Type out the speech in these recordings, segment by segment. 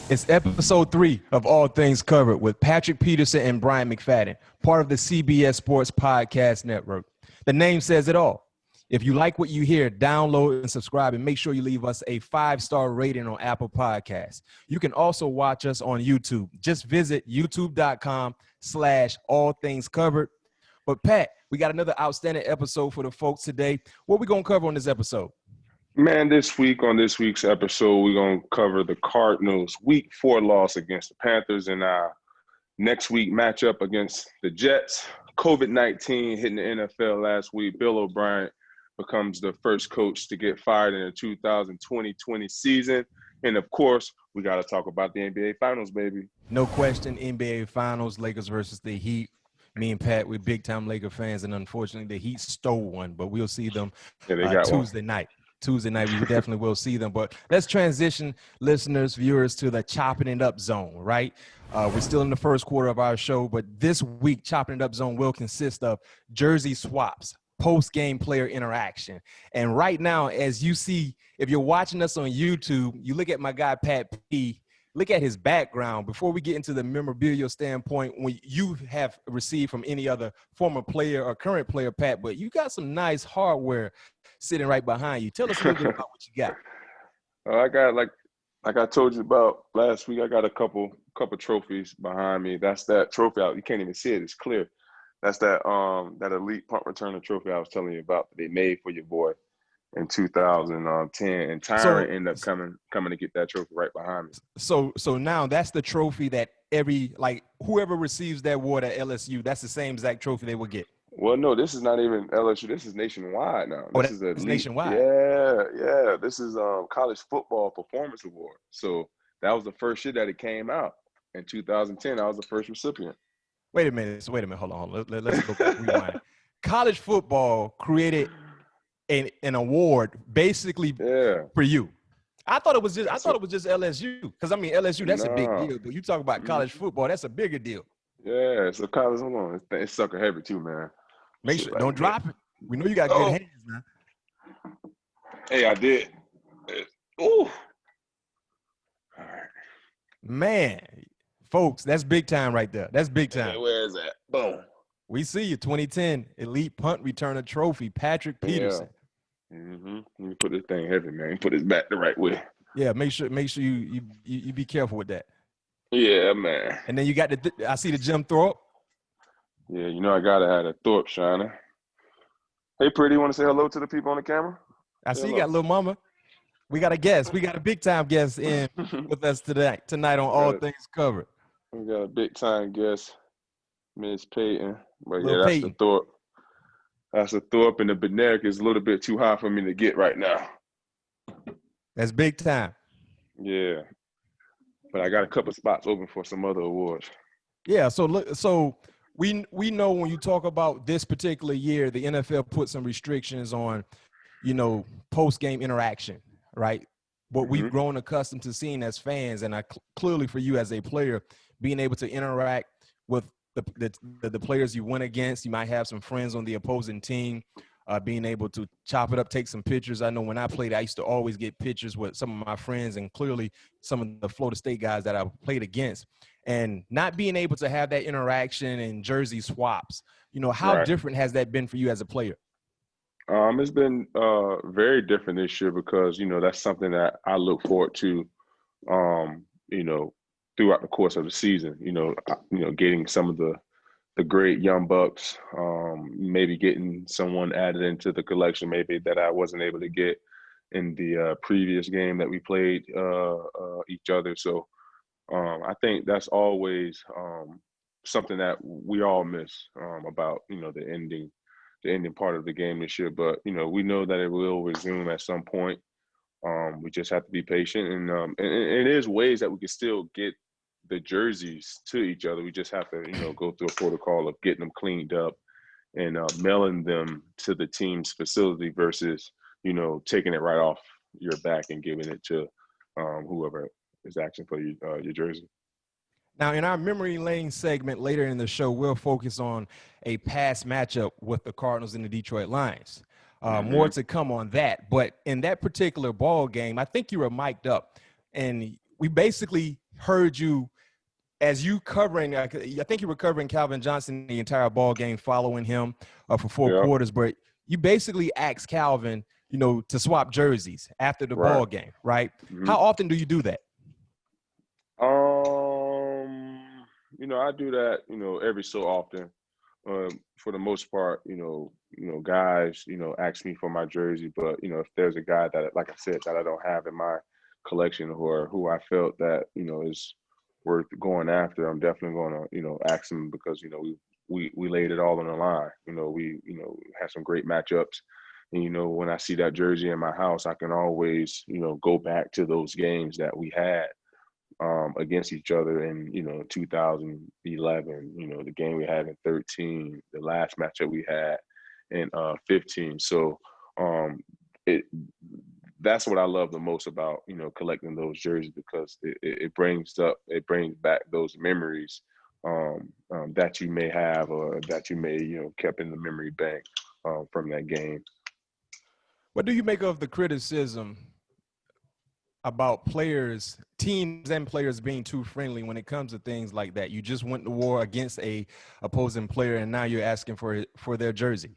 It's episode 3 of All Things Covered with Patrick Peterson and Bryant McFadden, part of the CBS Sports Podcast Network. The name says it all. If you like what you hear, download and subscribe, and make sure you leave us a 5-star rating on Apple Podcasts. You can also watch us on YouTube. Just visit youtube.com/allthingscovered. But Pat, we got another outstanding episode for the folks today. What are we going to cover on this episode? Man, this week's episode, we're going to cover the Cardinals' Week 4 loss against the Panthers and our next week matchup against the Jets. COVID-19 hitting the NFL last week. Bill O'Brien becomes the first coach to get fired in the 2020 season. And, of course, we got to talk about the NBA Finals, baby. No question, NBA Finals, Lakers versus the Heat. Me and Pat, we're big-time Laker fans, and unfortunately the Heat stole one, but we'll see them Tuesday night. Tuesday night, we definitely will see them. But let's transition, listeners, viewers, to the Chopping It Up Zone, right? We're still in the first quarter of our show, but this week, Chopping It Up Zone will consist of jersey swaps, post-game player interaction. And right now, as you see, if you're watching us on YouTube, you look at my guy, Pat P., look at his background. Before we get into the memorabilia standpoint, when you have received from any other former player or current player, Pat, but you got some nice hardware sitting right behind you. Tell us a little bit about what you got. I got, like I told you about last week, I got a couple trophies behind me. That's that trophy out. You can't even see it. It's clear. That's that elite punt returner trophy I was telling you about that they made for your boy in 2010, and Tyron ended up coming to get that trophy right behind me. So now that's the trophy that whoever receives that award at LSU, that's the same exact trophy they will get. Well, no, this is not even LSU. This is nationwide now. This is nationwide. Yeah. This is College Football Performance Award. So that was the first year that it came out in 2010. I was the first recipient. Wait a minute. Hold on. Let's go back. Rewind. College football created an award basically for you. I thought it was just LSU, because I mean LSU, that's a big deal. But you talk about college football, that's a bigger deal. Yeah, so college, hold on, it's sucker heavy too, man. Make sure don't drop it. We know you got good hands now. Hey, I did. Ooh. All right. Man, folks, that's big time right there. That's big time. Hey, where is that? Boom. We see you, 2010 Elite Punt Returner Trophy, Patrick Peterson. Yeah. Let me put this thing heavy, man. Put it back the right way. Yeah, make sure you be careful with that. Yeah, man. And then you got I see the Jim Thorpe. Yeah, you know I gotta have a Thorpe shiner. Hey, pretty, you want to say hello to the people on the camera? I see you got little mama. We got a guest. We got a big time guest in with us tonight on All Things Covered. We got a big time guest, Miss Peyton. But Little that's Peyton. the Thorpe. That's the Thorpe, and the Beneric is a little bit too high for me to get right now. That's big time. Yeah. But I got a couple spots open for some other awards. Yeah, so we know when you talk about this particular year, the NFL put some restrictions on, post-game interaction, right? What we've grown accustomed to seeing as fans, and clearly for you as a player, being able to interact with the players you went against. You might have some friends on the opposing team, being able to chop it up, take some pictures. I know when I played, I used to always get pictures with some of my friends and clearly some of the Florida State guys that I played against. And not being able to have that interaction and jersey swaps, how different has that been for you as a player? It's been very different this year because, that's something that I look forward to, throughout the course of the season, getting some of the great young bucks, maybe getting someone added into the collection maybe that I wasn't able to get in the previous game that we played each other. So I think that's always something that we all miss about, the ending part of the game this year. But, we know that it will resume at some point. We just have to be patient. And there's ways that we can still get the jerseys to each other. We just have to, go through a protocol of getting them cleaned up and mailing them to the team's facility versus, taking it right off your back and giving it to whoever is asking for your jersey. Now, in our Memory Lane segment later in the show, we'll focus on a past matchup with the Cardinals and the Detroit Lions. More to come on that. But in that particular ball game, I think you were mic'd up. And we basically heard you as you covering, I think you were covering Calvin Johnson the entire ball game, following him for 4 quarters, but you basically asked Calvin, to swap jerseys after the ball game, right? Mm-hmm. How often do you do that? I do that, every so often. For the most part, guys, ask me for my jersey, but if there's a guy that, like I said, that I don't have in my collection or who I felt that, is worth going after, I'm definitely going to, ask him because, we laid it all on the line. We had some great matchups. And, when I see that jersey in my house, I can always, go back to those games that we had against each other in, 2011, the game we had in 13, the last matchup we had in 15. So that's what I love the most about, collecting those jerseys, because it brings back those memories that you may have or that you may, kept in the memory bank from that game. What do you make of the criticism about teams and players being too friendly when it comes to things like that? You just went to war against a opposing player, and now you're asking for their jersey.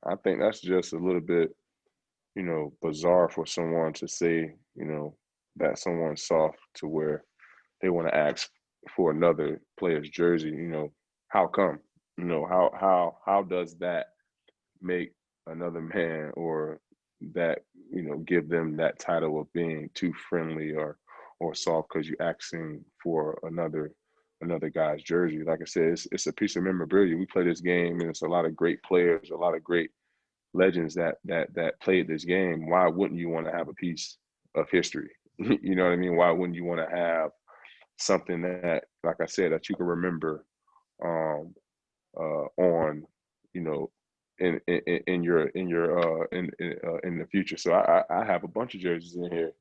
I think that's just a little bit, bizarre for someone to say, that someone's soft to where they want to ask for another player's jersey. How come? How does that make another man, or that, give them that title of being too friendly or soft because you're asking for another guy's jersey? Like I said, it's a piece of memorabilia. We play this game, and it's a lot of great players, a lot of great legends that played this game. Why wouldn't you want to have a piece of history? You know what I mean? Why wouldn't you want to have something that, like I said, that you can remember on, in the future? So I have a bunch of jerseys in here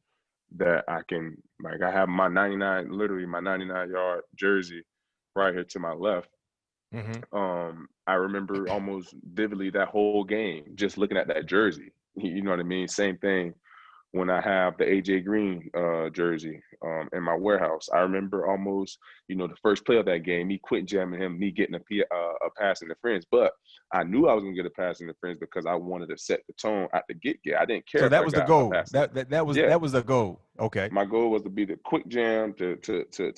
that I can, like, I have my 99-yard jersey right here to my left. Mm-hmm. I remember almost vividly that whole game, just looking at that jersey. You know what I mean? Same thing when I have the AJ Green jersey in my warehouse. I remember almost, the first play of that game, me quit jamming him, me getting a pass interference. But I knew I was going to get a pass interference because I wanted to set the tone at the get. I didn't care. So that was the goal. That was the goal. Okay. My goal was to be the quick jam to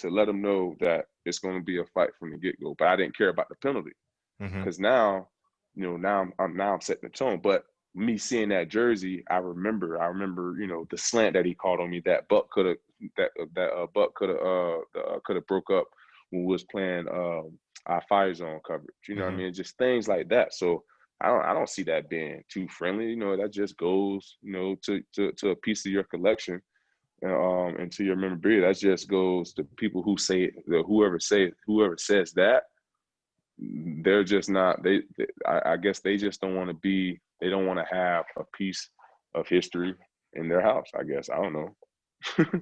let them know that it's going to be a fight from the get-go. But I didn't care about the penalty, because now, now I'm setting the tone. But me seeing that jersey, I remember, the slant that he called on me, that Buck could have broke up when we was playing our fire zone coverage. You know what I mean? Just things like that. So I don't see that being too friendly. That just goes, to a piece of your collection, and to your memorabilia. That just goes to people who say it. Whoever says that, they're just not. I guess they just don't want to be. They don't want to have a piece of history in their house, I guess. I don't know.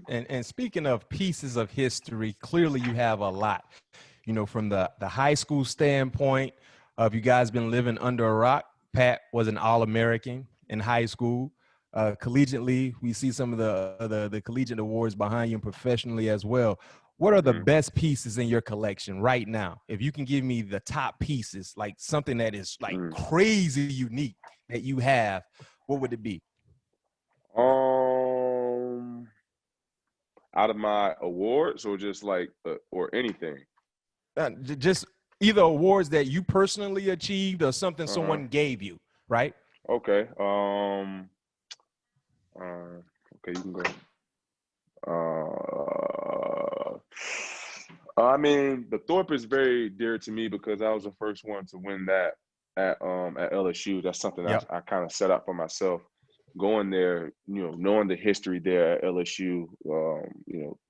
And speaking of pieces of history, clearly you have a lot. From the high school standpoint of, you guys been living under a rock. Pat was an All-American in high school. Collegiately, we see some of the collegiate awards behind you, and professionally as well. What are the best pieces in your collection right now? If you can give me the top pieces, like something that is like crazy unique that you have, what would it be? Out of my awards, or just like or anything? Just either awards that you personally achieved or something someone gave you, right? Okay. Okay, you can go. The Thorpe is very dear to me because I was the first one to win that at LSU. That's something I kind of set up for myself. Going there, knowing the history there at LSU,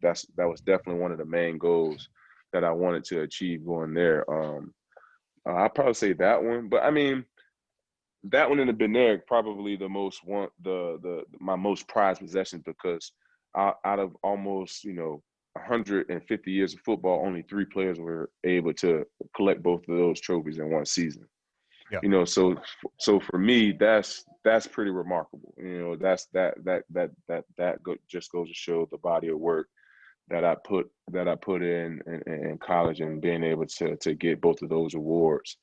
that was definitely one of the main goals that I wanted to achieve going there. I'd probably say that one, but that one in the Beneric, probably my most prized possession, because out of almost 150 years of football, only 3 players were able to collect both of those trophies in one season. Yeah. You know, so for me, that's pretty remarkable. You know, just goes to show the body of work that I put in college, and being able to get both of those awards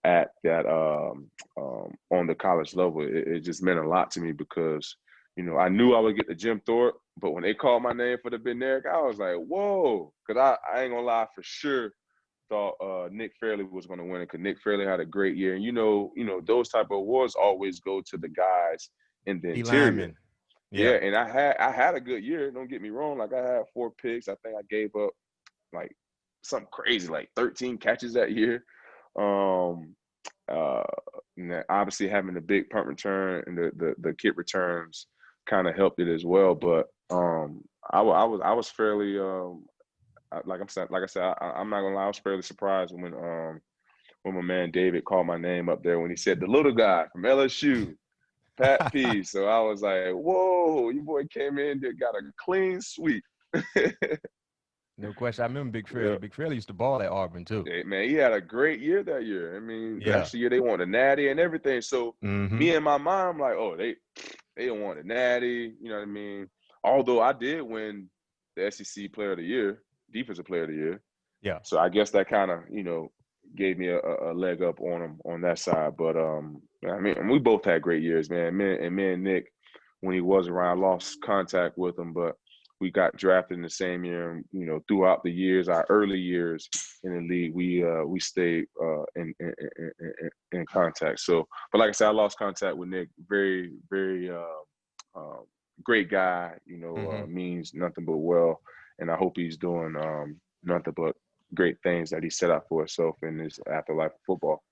at that on the college level, it just meant a lot to me, because you know, I knew I would get the Jim Thorpe, but when they called my name for the BMac, I was like, whoa, because I ain't gonna lie, for sure thought Nick Fairley was going to win it, because Nick Fairley had a great year. And you know those type of awards always go to the guys in the interior. Lineman. Yeah, and I had a good year. Don't get me wrong. Like, I had 4 picks. I think I gave up like something crazy, like 13 catches that year. And obviously having the big punt return and the kick returns kind of helped it as well. But I was fairly like I said, I'm not gonna lie, I was fairly surprised when my man David called my name up there when he said the little guy from LSU, Pat P. So I was like, whoa, your boy came in there, got a clean sweep. No question. I remember Big Fairley. Yeah. Big Fairley used to ball at Auburn too. Hey, man, he had a great year that year. I mean, last year they won the Natty and everything. So me and my mom, like, oh, they don't want the Natty. You know what I mean? Although I did win the SEC Player of the Year, Defensive Player of the Year. Yeah. So I guess that kind of, gave me a leg up on him on that side. But I mean, we both had great years, man. Me and Nick, when he was around, I lost contact with him, but we got drafted in the same year. And, throughout the years, our early years in the league, we stayed in contact. So, but like I said, I lost contact with Nick. Very, very great guy. Means nothing but well, and I hope he's doing nothing but great things that he set out for himself in his afterlife of football.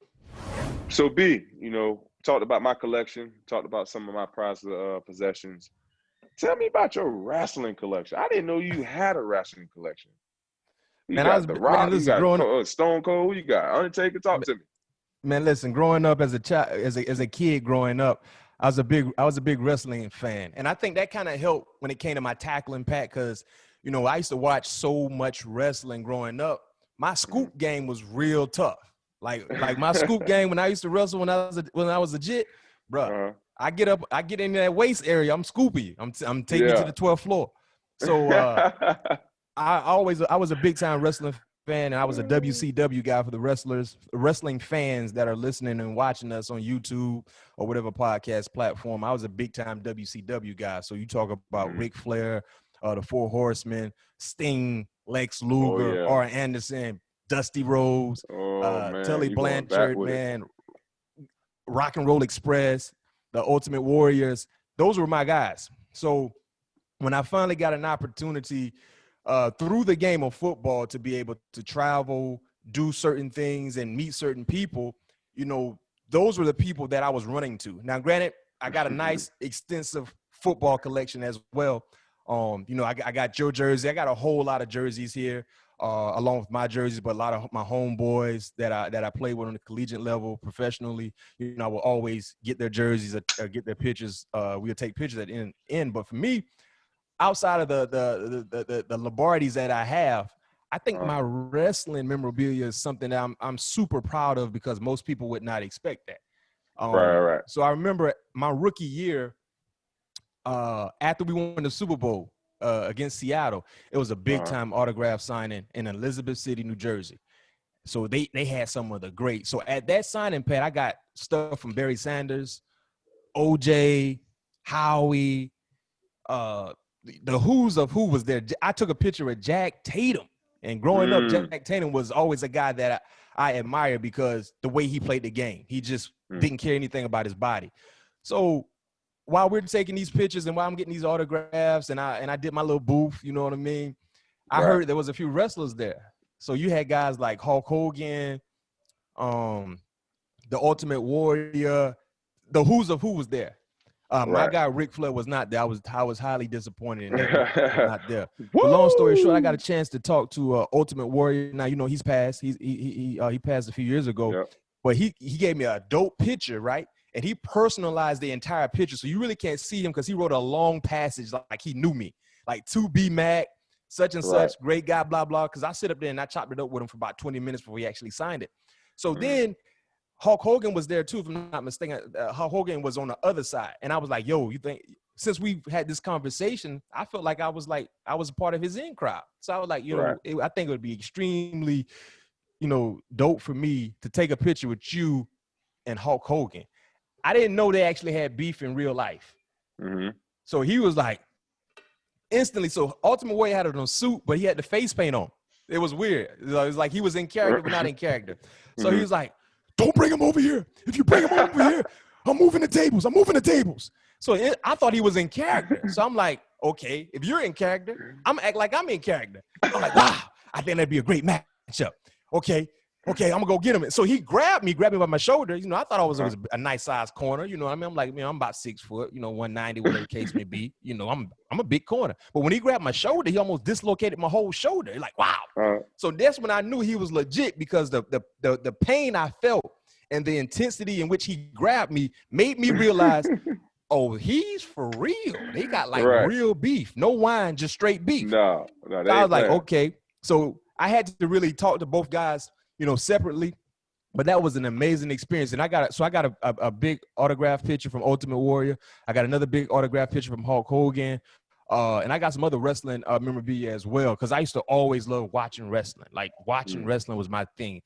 So B, talked about my collection, talked about some of my prized possessions. Tell me about your wrestling collection. I didn't know you had a wrestling collection. You got The Rock, you got Stone Cold, you got Undertaker. Talk to me. Man, listen, growing up as a child, as a kid growing up, I was a big wrestling fan. And I think that kind of helped when it came to my tackling, Pat, because I used to watch so much wrestling growing up. My scoop game was real tough. Like my scoop game when I used to wrestle when I was a jit, bro. I get in that waist area. I'm scoopy. I'm taking you to the 12th floor. So I was a big time wrestling fan, and I was a WCW guy for the wrestling fans that are listening and watching us on YouTube or whatever podcast platform. I was a big time WCW guy. So you talk about Ric Flair, the Four Horsemen, Sting, Lex Luger, Arn Anderson, Dusty Rhodes, Tully Blanchard, man, Rock and Roll Express, the Ultimate Warriors. Those were my guys. So when I finally got an opportunity through the game of football to be able to travel, do certain things, and meet certain people, those were the people that I was running to. Now, granted, I got a nice, extensive football collection as well. I got your jersey. I got a whole lot of jerseys here, along with my jerseys, but a lot of my homeboys that I played with on the collegiate level professionally. I will always get their jerseys or get their pictures. We'll take pictures at the end. But for me, outside of the Lombardies that I have, I think my wrestling memorabilia is something that I'm super proud of, because most people would not expect that. Right. So I remember my rookie year, after we won the Super Bowl against Seattle, it was a big time autograph signing in Elizabeth City, New Jersey. So they had some of the great. So at that signing, Pat, I got stuff from Barry Sanders, OJ, Howie, the who's of who was there. I took a picture of Jack Tatum, and growing up, Jack Tatum was always a guy that I admired because the way he played the game. He just didn't care anything about his body. So while we're taking these pictures and while I'm getting these autographs and I did my little booth, you know what I mean? I heard there was a few wrestlers there. So you had guys like Hulk Hogan, the Ultimate Warrior, the who's of who was there. My guy Ric Flair was not there. I was highly disappointed in that. He was not there. But long story short, I got a chance to talk to Ultimate Warrior. Now he's passed. He passed a few years ago, but he gave me a dope picture, right? And he personalized the entire picture, so you really can't see him because he wrote a long passage like he knew me, like to BMac, such and such, great guy, blah blah. Because I sit up there and I chopped it up with him for about 20 minutes before he actually signed it. So then Hulk Hogan was there too, if I'm not mistaken. Hulk Hogan was on the other side. And I was like, yo, you think, since we had this conversation, I felt like I was a part of his in crowd. So I was like, I think it would be extremely, dope for me to take a picture with you and Hulk Hogan. I didn't know they actually had beef in real life. Mm-hmm. So he was like, instantly. So Ultimate Warrior had on a suit, but he had the face paint on. It was weird. It was like he was in character, but not in character. So he was like, don't bring him over here. If you bring him over here, I'm moving the tables. So I thought he was in character. So I'm like, okay, if you're in character, I'm act like I'm in character. I'm like, wow, I think that'd be a great matchup. Okay, I'm gonna go get him. So he grabbed me by my shoulder. I thought it was a nice size corner. You know what I mean? I'm like, I'm about 6 foot, 190, whatever the case may be. I'm a big corner. But when he grabbed my shoulder, he almost dislocated my whole shoulder. Like, wow. So that's when I knew he was legit, because the pain I felt and the intensity in which he grabbed me made me realize, oh, he's for real. They got real beef. No wine, just straight beef. No, so I was like, okay. So I had to really talk to both guys, separately, but that was an amazing experience. And I got a big autograph picture from Ultimate Warrior. I got another big autograph picture from Hulk Hogan. And I got some other wrestling memorabilia as well, because I used to always love watching wrestling. Like, watching wrestling was my thing.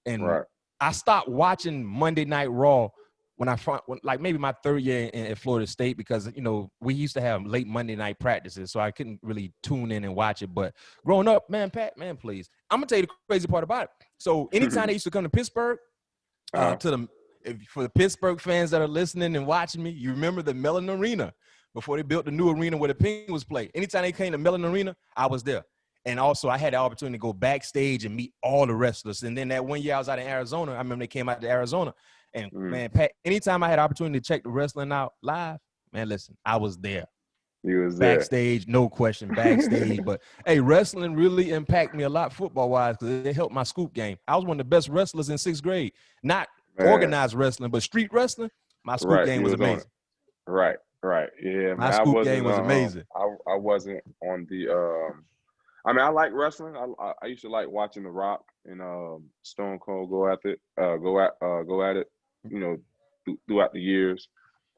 And I stopped watching Monday Night Raw when maybe my third year at Florida State, because, we used to have late Monday night practices, so I couldn't really tune in and watch it. But growing up, Pat, please. I'm going to tell you the crazy part about it. So anytime they used to come to Pittsburgh, for the Pittsburgh fans that are listening and watching me, you remember the Mellon Arena before they built the new arena where the Penguins play. Anytime they came to Mellon Arena, I was there. And also, I had the opportunity to go backstage and meet all the wrestlers. And then that one year I was out in Arizona, I remember they came out to Arizona. And, man, Pat, anytime I had opportunity to check the wrestling out live, man, listen, I was there. You was there. Backstage, no question, backstage. But, hey, wrestling really impacted me a lot football-wise, because it helped my scoop game. I was one of the best wrestlers in 6th grade. Not organized wrestling, but street wrestling. My scoop game was amazing. Right. Yeah, my scoop game was amazing. I wasn't on the I like wrestling. I used to like watching The Rock and Stone Cold go at it, throughout the years.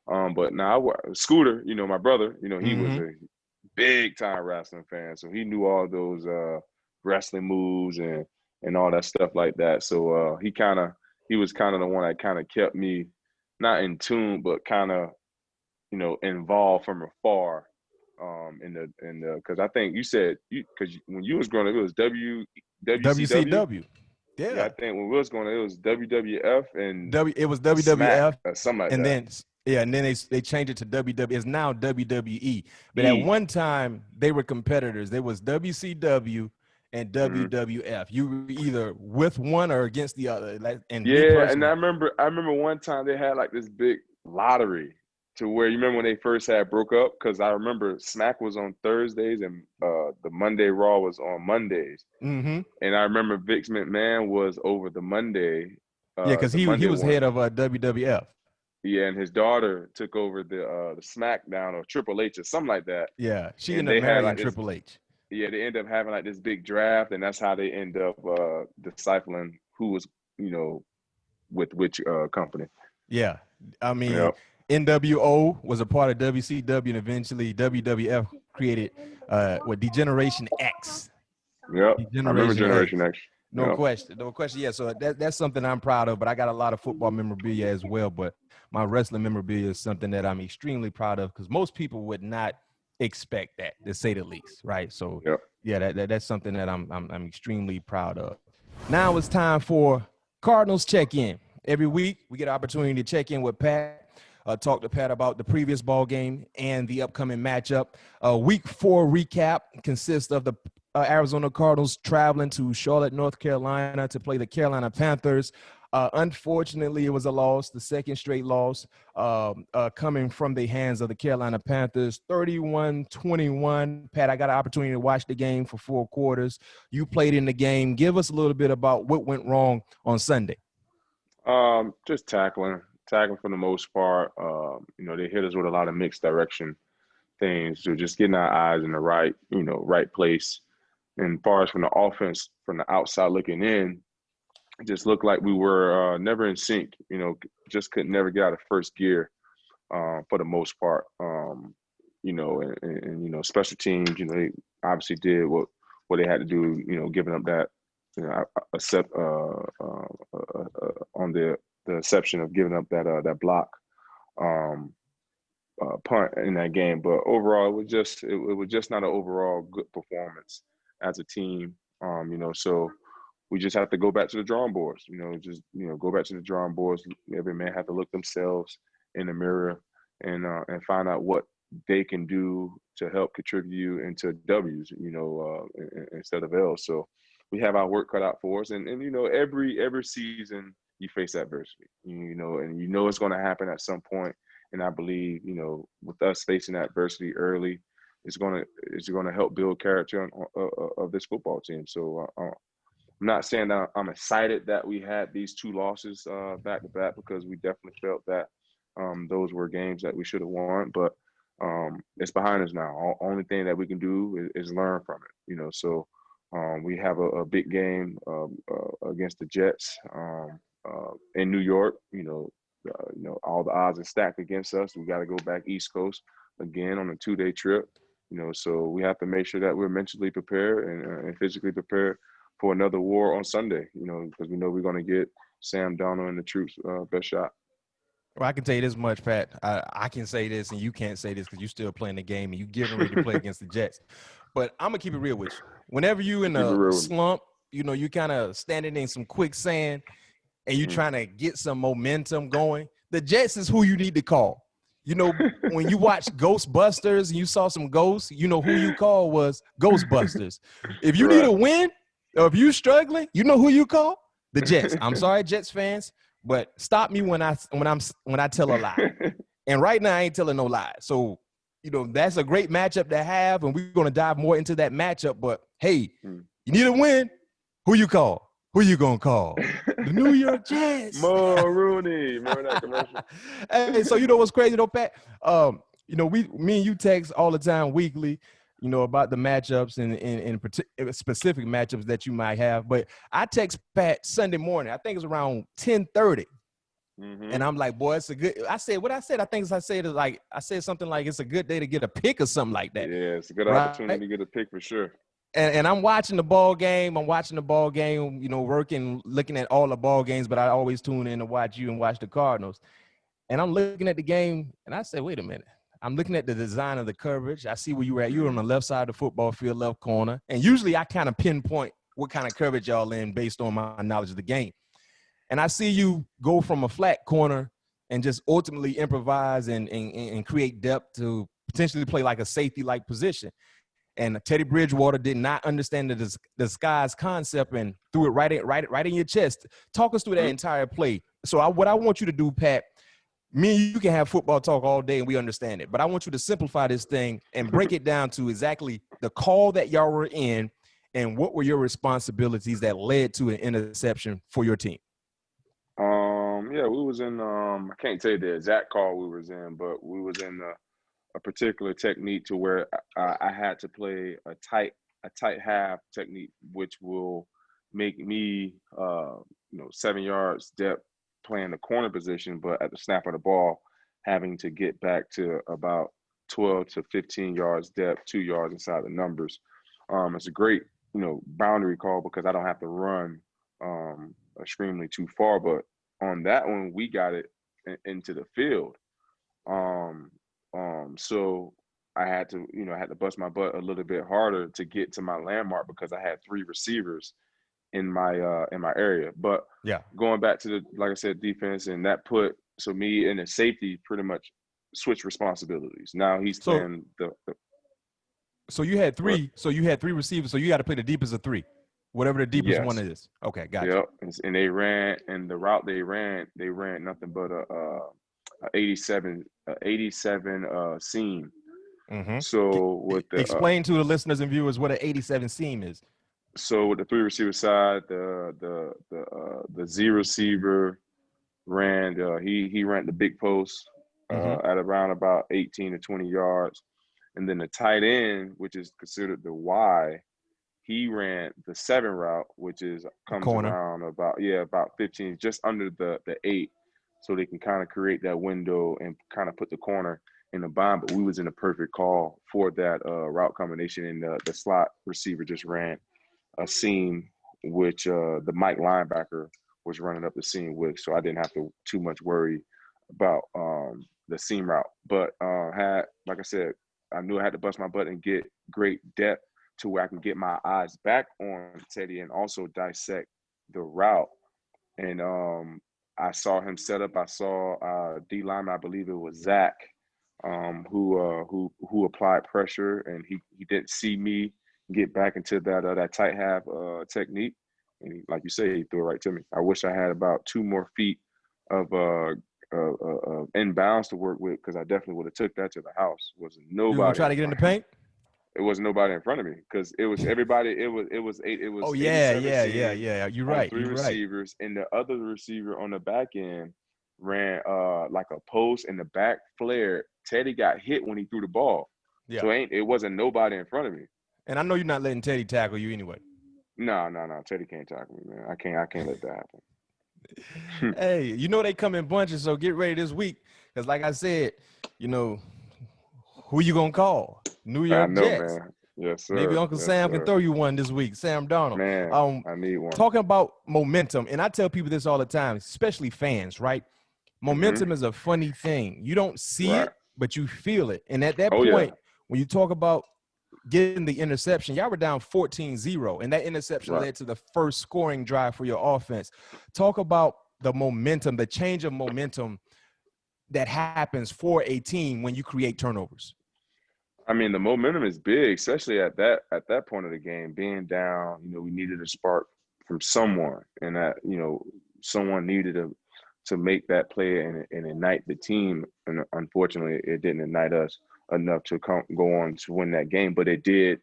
But now Scooter, my brother, he was a big time wrestling fan, so he knew all those wrestling moves and all that stuff like that. So he was kind of the one that kind of kept me not in tune, but kind of involved from afar. Because I think you said because when you was growing up, it was WCW. Yeah, I think when we was going, it was WWF and it was WWF, something like and that. then they changed it to WWE. It's now WWE. But at one time they were competitors. There was WCW and WWF. You were either with one or against the other. And I remember one time they had like this big lottery to where you remember when they first had broke up, because I remember Smack was on Thursdays and the Monday Raw was on Mondays. And I remember Vince McMahon was over the Monday. Because he was head of WWF. Yeah, and his daughter took over the SmackDown or Triple H or something like that. Yeah, she ended up marrying Triple H. Yeah, they end up having like this big draft, and that's how they end up deciphering who was with which company. Yeah, I mean. NWO was a part of WCW, and eventually WWF created Degeneration X. Yep, I remember Generation X. No question. Yeah, so that's something I'm proud of, but I got a lot of football memorabilia as well. But my wrestling memorabilia is something that I'm extremely proud of, because most people would not expect that, to say the least, right? So, that's something that I'm extremely proud of. Now it's time for Cardinals Check-In. Every week, we get an opportunity to check in with Pat. Talk to Pat about the previous ball game and the upcoming matchup. Week 4 recap consists of the Arizona Cardinals traveling to Charlotte, North Carolina to play the Carolina Panthers. Unfortunately, it was a loss, the second straight loss coming from the hands of the Carolina Panthers, 31-21. Pat, I got an opportunity to watch the game for 4 quarters. You played in the game. Give us a little bit about what went wrong on Sunday. Just tackling for the most part. They hit us with a lot of mixed direction things. So just getting our eyes in the right place. And as far as from the offense, from the outside looking in, it just looked like we were never in sync. Just could never get out of first gear for the most part. And special teams, they obviously did what they had to do. Giving up that, accept on the exception of giving up that block punt in that game. But overall, it was just not an overall good performance as a team. So we just have to go back to the drawing boards. Go back to the drawing boards. Every man have to look themselves in the mirror and find out what they can do to help contribute into W's. Instead of L's. So we have our work cut out for us. And every season you face adversity. And it's going to happen at some point. And I believe, with us facing adversity early, it's going to help build character of this football team. So I'm not saying that I'm excited that we had these two losses back to back, because we definitely felt that those were games that we should have won. But it's behind us now. Only thing that we can do is learn from it. So we have a big game against the Jets in New York. All the odds are stacked against us. We got to go back East Coast again on a 2-day trip. So we have to make sure that we're mentally prepared and physically prepared for another war on Sunday. Because we know we're going to get Sam Darnold and the troops best shot. Well, I can tell you this much, Pat. I can say this, and you can't say this because you're still playing the game and you're getting ready to play against the Jets. But I'm gonna keep it real with you. Whenever you in a slump, you kind of standing in some quicksand and you're trying to get some momentum going, the Jets is who you need to call. When you watch Ghostbusters and you saw some ghosts, who you call was Ghostbusters. If you need a win, or if you're struggling, who you call? The Jets. I'm sorry, Jets fans, but stop me when I tell a lie. And right now I ain't telling no lie. So, that's a great matchup to have, and we're going to dive more into that matchup. But hey, you need a win, who you call? Who you gonna call? The New York Jets. Mo Rooney. Remember that commercial? Hey, so what's crazy though, Pat? Me and you text all the time weekly, about the matchups and specific matchups that you might have. But I text Pat Sunday morning. I think it's around 10:30. And I'm like, boy, it's a good. I said something like it's a good day to get a pick or something like that. Yeah, it's a good opportunity to get a pick for sure. And I'm watching the ball game. Working, looking at all the ball games, but I always tune in to watch you and watch the Cardinals. And I'm looking at the game, and I said, wait a minute. I'm looking at the design of the coverage. I see where you were at. You're on the left side of the football field, left corner. And usually I kind of pinpoint what kind of coverage y'all in based on my knowledge of the game. And I see you go from a flat corner and just ultimately improvise and create depth to potentially play like a safety-like position. And Teddy Bridgewater did not understand the disguise concept and threw it right in your chest. Talk us through that entire play. So what I want you to do, Pat, me and you can have football talk all day and we understand it, but I want you to simplify this thing and break it down to exactly the call that y'all were in and what were your responsibilities that led to an interception for your team. Yeah, we was in, I can't tell you the exact call we was in, but we was in a particular technique to where I had to play a tight half technique, which will make me, 7 yards depth playing the corner position, but at the snap of the ball, having to get back to about 12 to 15 yards depth, 2 yards inside the numbers. It's a great, boundary call because I don't have to run extremely too far, but on that one, we got it into the field. So I had to bust my butt a little bit harder to get to my landmark because I had 3 receivers in my area. But yeah, going back to like I said, defense, and that put me and the safety pretty much switch responsibilities. Now he's playing the So you had 3. So you had 3 receivers. So you got to play the deepest of 3, whatever the deepest one is. Okay, gotcha. Yep. And they ran, and the route they ran nothing but a 87 seam. Mm-hmm. So with the explain to the listeners and viewers what an 87 seam is. So with the 3 receiver side, the Z receiver ran. He ran the big post at around about 18 to 20 yards, and then the tight end, which is considered the Y, he ran the 7 route, which comes around about 15, just under the 8, so they can kind of create that window and kind of put the corner in the bind. But we was in a perfect call for that route combination, and the slot receiver just ran a seam, which the Mike linebacker was running up the seam with, so I didn't have to too much worry about the seam route. But like I said, I knew I had to bust my butt and get great depth to where I can get my eyes back on Teddy and also dissect the route. And I saw him set up. I saw D lineman, I believe it was Zach, who applied pressure, and he didn't see me get back into that tight half technique. And like you say, he threw it right to me. I wish I had about 2 more feet of inbounds to work with, because I definitely would have took that to the house. Wasn't nobody. You gonna try to get in the paint? It wasn't nobody in front of me, because it was everybody. It was 8. It was. Oh yeah. You're right. 3 receivers, and the other receiver on the back end ran like a post, and the back flared. Teddy got hit when he threw the ball. Yeah. So it wasn't nobody in front of me. And I know you're not letting Teddy tackle you anyway. No. Teddy can't tackle me, man. I can't let that happen. Hey, you know they come in bunches, so get ready this week. Because like I said, who you gonna call? New York Jets. Man. Yes, sir. Maybe Uncle Sam can throw you one this week. Sam Darnold. Man, I need one. Talking about momentum, and I tell people this all the time, especially fans, right? Momentum is a funny thing. You don't see it, but you feel it. And at that point, when you talk about getting the interception, y'all were down 14-0, and that interception led to the first scoring drive for your offense. Talk about the momentum, the change of momentum that happens for a team when you create turnovers. I mean, the momentum is big, especially at that point of the game, being down. We needed a spark from someone, and that someone needed to make that play and ignite the team. And unfortunately, it didn't ignite us enough to go on to win that game. But it did.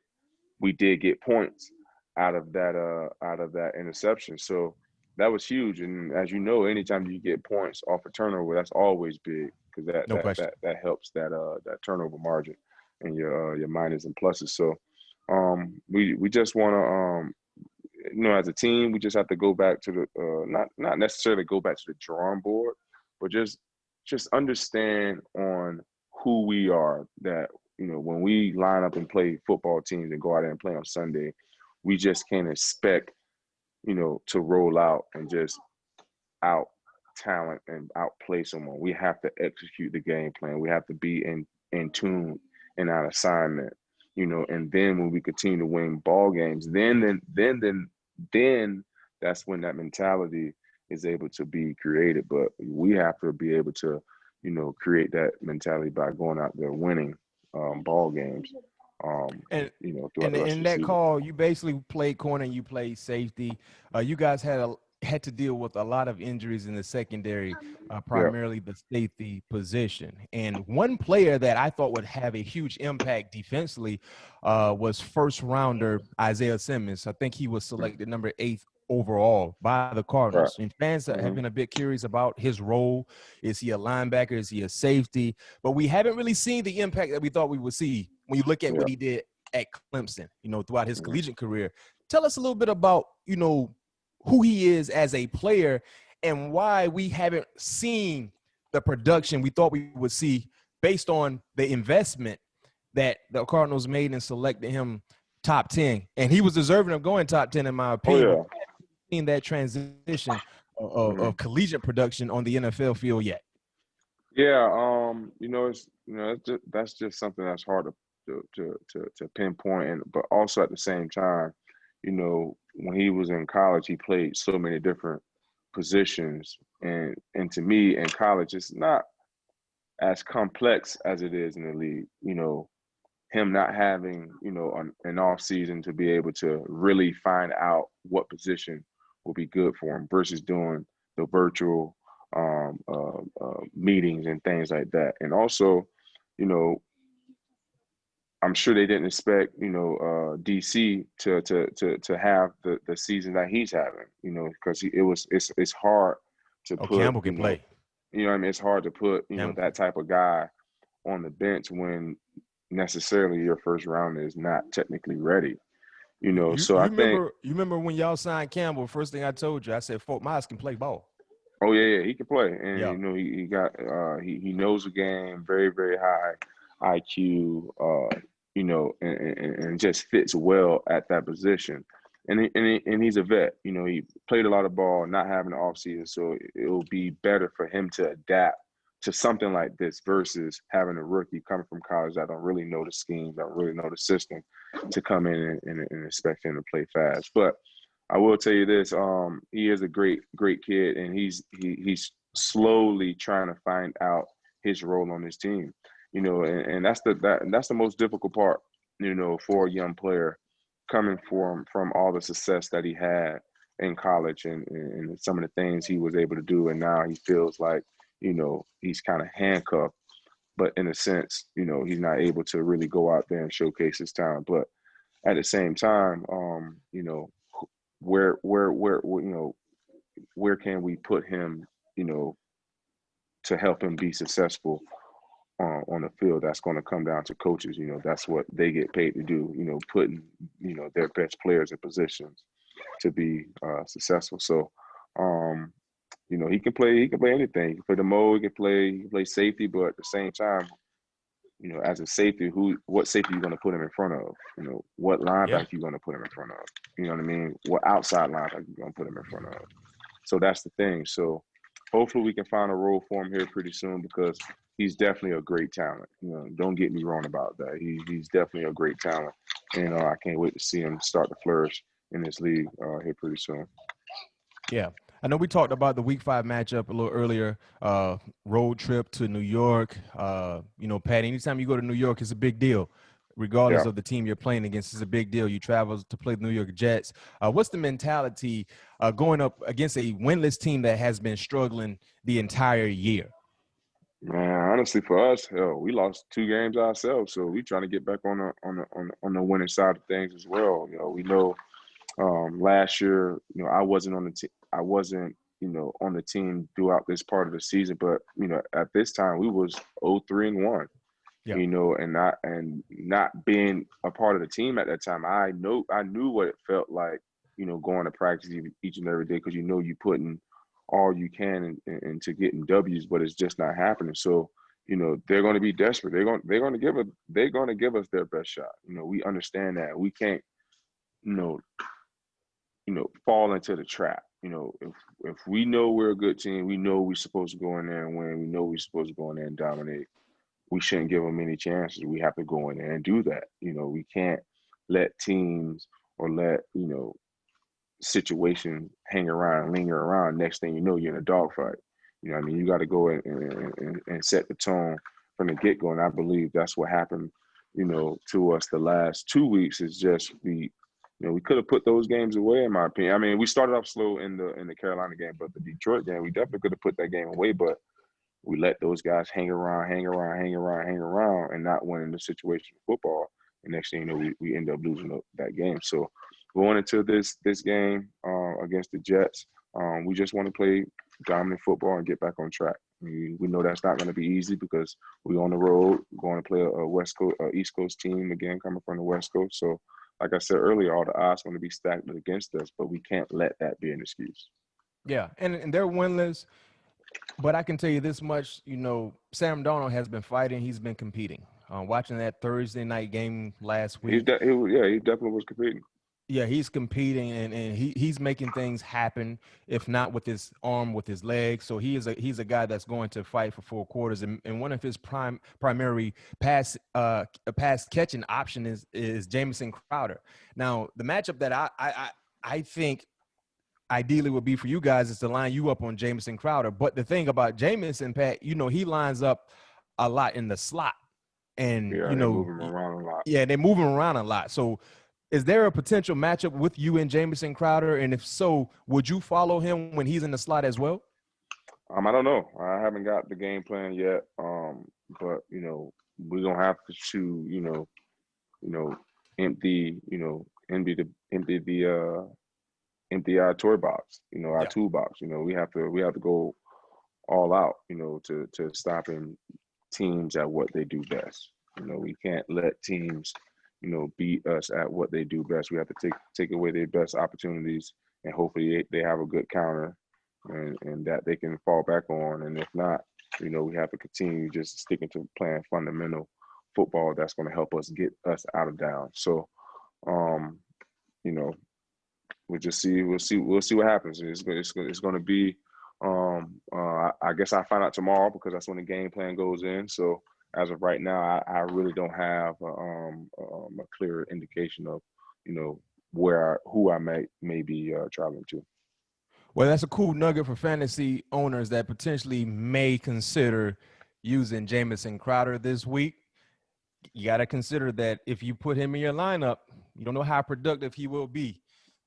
We did get points out of that interception. So that was huge. And as you know, anytime you get points off a turnover, that's always big, because that helps that turnover margin and your minuses and pluses. So we just want to as a team, we just have to go back to the not necessarily go back to the drawing board, but just understand on who we are. That when we line up and play football teams and go out there and play on Sunday, we just can't expect to roll out and just out talent and outplay someone. We have to execute the game plan. We have to be in tune in our assignment, and then when we continue to win ball games, then that's when that mentality is able to be created. But we have to be able to, create that mentality by going out there winning ball games. And in that call, you basically played corner and you played safety. You guys had to deal with a lot of injuries in the secondary, primarily the safety position. And one player that I thought would have a huge impact defensively was first rounder Isaiah Simmons. I think he was selected number 8 overall by the Cardinals. And fans have been a bit curious about his role. Is he a linebacker? Is he a safety? But we haven't really seen the impact that we thought we would see when you look at what he did at Clemson, throughout his collegiate career. Tell us a little bit about, who he is as a player and why we haven't seen the production we thought we would see based on the investment that the Cardinals made in selecting him top 10. And he was deserving of going top 10 in my opinion. Seen that transition of collegiate production on the NFL field yet. Yeah, that's just something that's hard to pinpoint, but also at the same time, when he was in college, he played so many different positions, and to me, in college, it's not as complex as it is in the league. Him not having an off season to be able to really find out what position will be good for him versus doing the virtual meetings and things like that. And also, I'm sure they didn't expect, DC to have the season that he's having, because it's hard to put. Campbell can play. It's hard to put, that type of guy on the bench when necessarily your first round is not technically ready. So I think you remember when y'all signed Campbell? First thing I told you, I said Fort Myers can play ball. Oh yeah, he can play, Yeah. and he got he knows the game, very very high IQ, and just fits well at that position, and he's a vet. He played a lot of ball, not having an off season, so it'll be better for him to adapt to something like this versus having a rookie coming from college that don't really know the scheme, don't really know the system, to come in and expect him to play fast, but. I will tell you this: he is a great kid, and he's slowly trying to find out his role on this team. And that's the most difficult part. For a young player coming from all the success that he had in college and some of the things he was able to do, and now he feels like he's kind of handcuffed. But in a sense, he's not able to really go out there and showcase his talent. But at the same time, where can we put him, to help him be successful on the field? That's going to come down to coaches. That's what they get paid to do. Putting their best players in positions to be successful. So, he can play. He can play anything. He can play the mode. He can play safety. But at the same time, as a safety, what safety you going to put him in front of? What linebacker you going to put him in front of? You know what I mean? What outside linebacker you going to put him in front of? So that's the thing. So hopefully we can find a role for him here pretty soon, because he's definitely a great talent. Don't get me wrong about that. He's definitely a great talent, and I can't wait to see him start to flourish in this league here pretty soon. Yeah. I know we talked about the Week 5 matchup a little earlier. Road trip to New York. Pat, anytime you go to New York, it's a big deal. Regardless of the team you're playing against, it's a big deal. You travel to play the New York Jets. What's the mentality going up against a winless team that has been struggling the entire year? Man, honestly, for us, we lost 2 games ourselves, so we trying to get back on the winning side of things as well. We know last year, I wasn't on the team. I wasn't, on the team throughout this part of the season, but at this time we was 0-3-1. Yeah. And not being a part of the team at that time, I knew what it felt like, going to practice each and every day, because you putting all you can into getting W's, but it's just not happening. So they're going to be desperate. They're going to give us their best shot. We understand that we can't fall into the trap. If we know we're a good team, we know we're supposed to go in there and win. We know we're supposed to go in there and dominate. We shouldn't give them any chances. We have to go in there and do that. We can't let teams or let, situations hang around, linger around. Next thing you know, you're in a dogfight. You got to go and set the tone from the get-go. And I believe that's what happened, to us the last 2 weeks. Is just we could have put those games away, in my opinion. I mean, we started off slow in the Carolina game, but the Detroit game, we definitely could have put that game away. But we let those guys hang around, and not winning the situation of football. And next thing you know, we end up losing that game. So going into this game against the Jets, we just want to play dominant football and get back on track. We know that's not going to be easy, because we're on the road, going to play a East Coast team again, coming from the West Coast. So, like I said earlier, all the odds going to be stacked against us, but we can't let that be an excuse. Yeah, and they're winless. But I can tell you this much, Sam Darnold has been fighting. He's been competing. Watching that Thursday night game last week. He definitely was competing. Yeah, he's competing, and he's making things happen, if not with his arm, with his leg. So he's a guy that's going to fight for 4 quarters. And one of his primary pass catching option is Jamison Crowder. Now, the matchup that I think ideally would be for you guys is to line you up on Jamison Crowder. But the thing about Jamison, Pat, he lines up a lot in the slot, and they move him around a lot. Yeah, they move him around a lot. So is there a potential matchup with you and Jamison Crowder? And if so, would you follow him when he's in the slot as well? I don't know. I haven't got the game plan yet. But we're gonna have to empty our toy box, our toolbox. We have to go all out, to stopping teams at what they do best. We can't let teams, beat us at what they do best. We have to take away their best opportunities, and hopefully they have a good counter and that they can fall back on. And if not, we have to continue just sticking to playing fundamental football that's going to help us get us out of downs. So, we'll see what happens. It's going to be. I guess I find out tomorrow because that's when the game plan goes in. So as of right now, I really don't have a clear indication of who I may be traveling to. Well, that's a cool nugget for fantasy owners that potentially may consider using Jamison Crowder this week. You got to consider that if you put him in your lineup, you don't know how productive he will be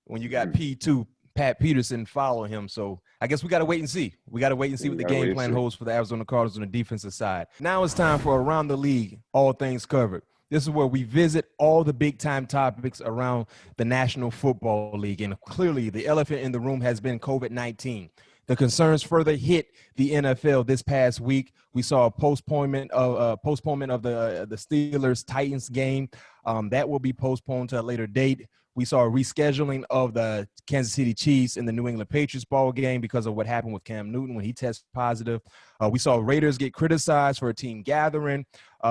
when you got P2, Pat Peterson, follow him. So I guess we got to wait and see. We got to wait and see what the game plan holds for the Arizona Cardinals on the defensive side. Now it's time for Around the League, all things covered. This is where we visit all the big-time topics around the National Football League. And clearly, the elephant in the room has been COVID-19. The concerns further hit the NFL this past week. We saw a postponement of the Steelers-Titans game. That will be postponed to a later date. We saw a rescheduling of the Kansas City Chiefs and the New England Patriots ball game because of what happened with Cam Newton when he tested positive. We saw Raiders get criticized for a team gathering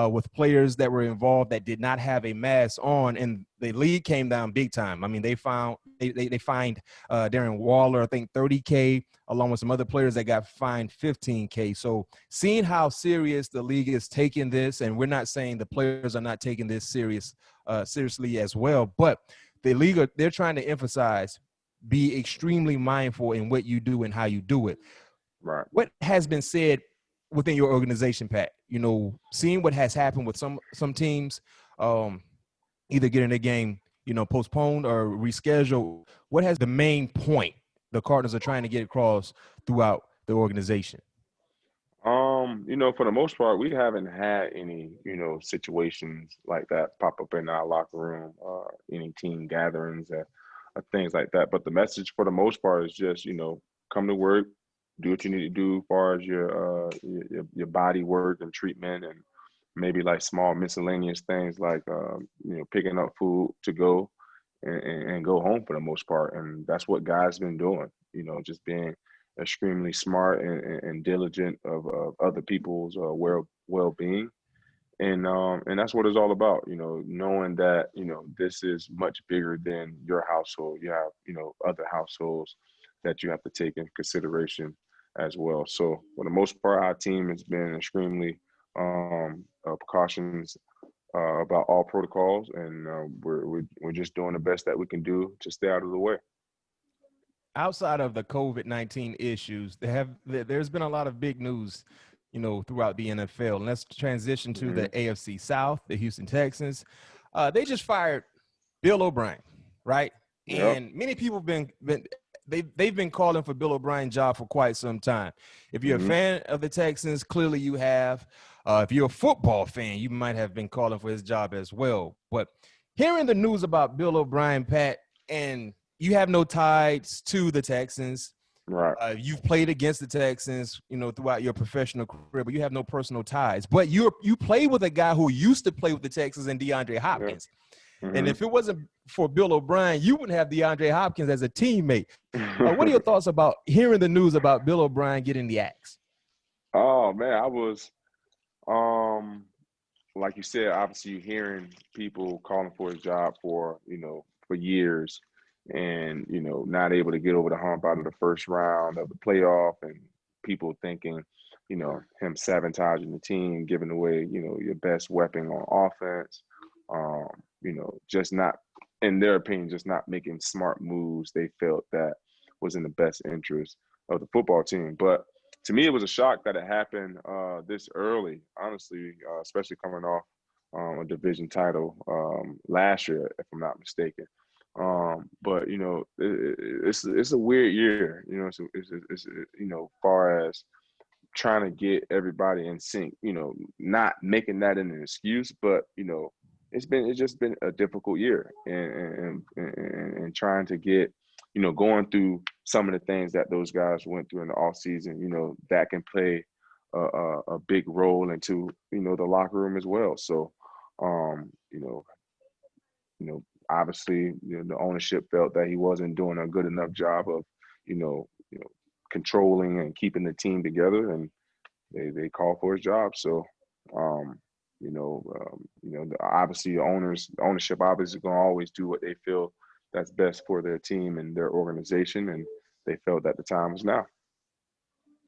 with players that were involved that did not have a mask on, and the league came down big time. I mean, they fined Darren Waller, I think, $30K, along with some other players that got fined $15K. So seeing how serious the league is taking this, and we're not saying the players are not taking this seriously as well, but the league, they're trying to emphasize, be extremely mindful in what you do and how you do it. Right. What has been said within your organization, Pat? Seeing what has happened with some teams, either getting the game, postponed or rescheduled. What has the main point the Cardinals are trying to get across throughout the organization? For the most part, we haven't had any, situations like that pop up in our locker room, any team gatherings or things like that. But the message for the most part is just, come to work, do what you need to do as far as your body work and treatment, and maybe like small miscellaneous things like, picking up food to go and go home for the most part. And that's what guys been doing, just being extremely smart and diligent of other people's well-being, and that's what it's all about. Knowing that this is much bigger than your household. You have other households that you have to take into consideration as well. So for the most part, our team has been extremely precautions about all protocols, and we're just doing the best that we can do to stay out of the way. Outside of the COVID-19 issues, there's been a lot of big news, throughout the NFL. And let's transition to the AFC South, the Houston Texans. They just fired Bill O'Brien, right? Yep. And many people they've been calling for Bill O'Brien's job for quite some time. If you're a fan of the Texans, clearly you have. If you're a football fan, you might have been calling for his job as well. But hearing the news about Bill O'Brien, Pat, and you have no ties to the Texans. Right. You've played against the Texans, throughout your professional career, but you have no personal ties. But you play with a guy who used to play with the Texans, and DeAndre Hopkins. Yeah. And if it wasn't for Bill O'Brien, you wouldn't have DeAndre Hopkins as a teammate. What are your thoughts about hearing the news about Bill O'Brien getting the axe? Oh man, I was, like you said, obviously you're hearing people calling for his job for years, and not able to get over the hump out of the first round of the playoff, and people thinking him sabotaging the team, giving away your best weapon on offense, just not, in their opinion, just not making smart moves they felt that was in the best interest of the football team. But to me, it was a shock that it happened this early, honestly, especially coming off a division title last year, if I'm not mistaken. But it's a weird year. It's far as trying to get everybody in sync. Not making that an excuse, but it's just been a difficult year, and trying to get going through some of the things that those guys went through in the off season. That can play a big role into the locker room as well. So Obviously, the ownership felt that he wasn't doing a good enough job of, controlling and keeping the team together, and they called for his job. So, obviously, the ownership obviously going to always do what they feel that's best for their team and their organization, and they felt that the time was now.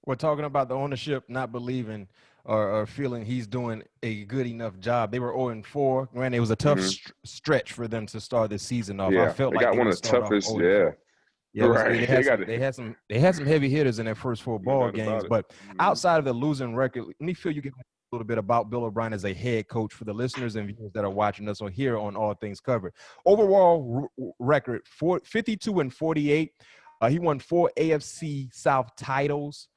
We're talking about the ownership not believing or feeling he's doing a good enough job. They were 0-4. Granted, it was a tough stretch for them to start the season off. Yeah, I felt they like got they one would of the start toughest. off 0-4. Yeah, right. They had some heavy hitters in their first 4 ball games. But outside of the losing record, let me feel you get a little bit about Bill O'Brien as a head coach for the listeners and viewers that are watching us or here on All Things Covered. Overall record 52-48. He won 4 AFC South titles.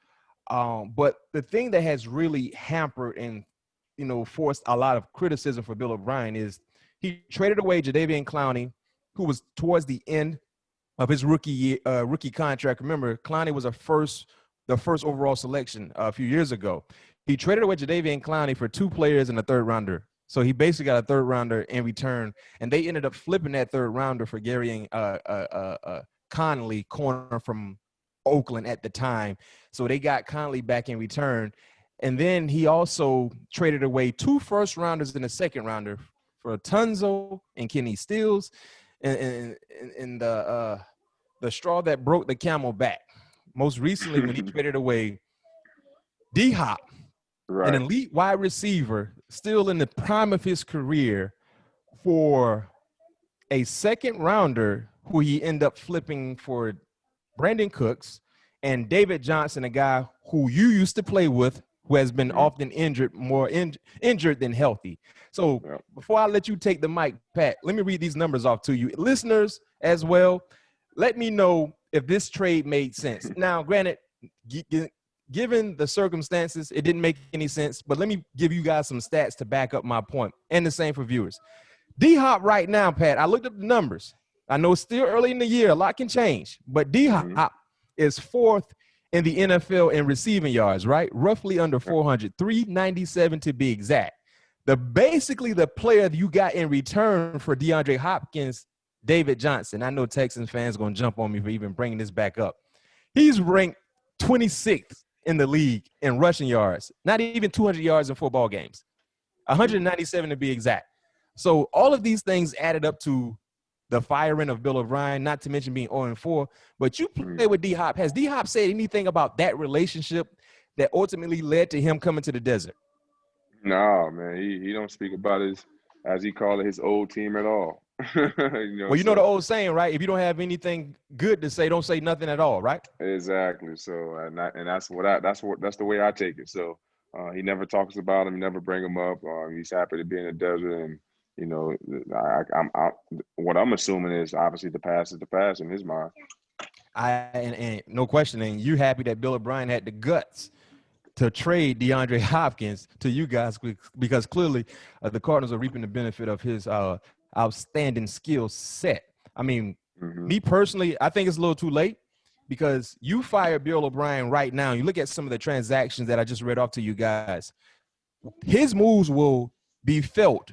But the thing that has really hampered and, forced a lot of criticism for Bill O'Brien is he traded away Jadeveon Clowney, who was towards the end of his rookie contract. Remember, Clowney was the first overall selection a few years ago. He traded away Jadeveon Clowney for 2 players and a 3rd rounder. So he basically got a 3rd rounder in return, and they ended up flipping that 3rd rounder for Gary Conley, corner from Oakland at the time. So they got Conley back in return. And then he also traded away 2 first-rounders and a 2nd rounder for Tunzo and Kenny Stills. And the straw that broke the camel back. Most recently, when he traded away D-Hop, an elite wide receiver, still in the prime of his career, for a 2nd rounder who he ended up flipping for Brandon Cooks and David Johnson, a guy who you used to play with, who has been often injured, more injured than healthy. So before I let you take the mic, Pat, let me read these numbers off to you. Listeners as well, let me know if this trade made sense. Now, granted, given the circumstances, it didn't make any sense, but let me give you guys some stats to back up my point, and the same for viewers. D-Hop right now, Pat, I looked up the numbers. I know it's still early in the year. A lot can change, but D-Hop is 4th in the NFL in receiving yards, right? Roughly under 400, 397 to be exact. Basically the player you got in return for DeAndre Hopkins, David Johnson. I know Texans fans going to jump on me for even bringing this back up. He's ranked 26th in the league in rushing yards, not even 200 yards in 4 ball games, 197 to be exact. So all of these things added up to the firing of Bill O'Brien, not to mention being 0-4. But you play with D-Hop. Has D-Hop said anything about that relationship that ultimately led to him coming to the desert? No, man. He don't speak about as he called it, his old team at all. Well, you know the old saying, right? If you don't have anything good to say, don't say nothing at all, right? Exactly. So, and that's the way I take it. So, he never talks about him, never bring him up. He's happy to be in the desert, and what I'm assuming is obviously the past is the past in his mind. And no question, and you're happy that Bill O'Brien had the guts to trade DeAndre Hopkins to you guys, because clearly the Cardinals are reaping the benefit of his outstanding skill set. I mean, me personally, I think it's a little too late, because you fire Bill O'Brien right now. You look at some of the transactions that I just read off to you guys. His moves will be felt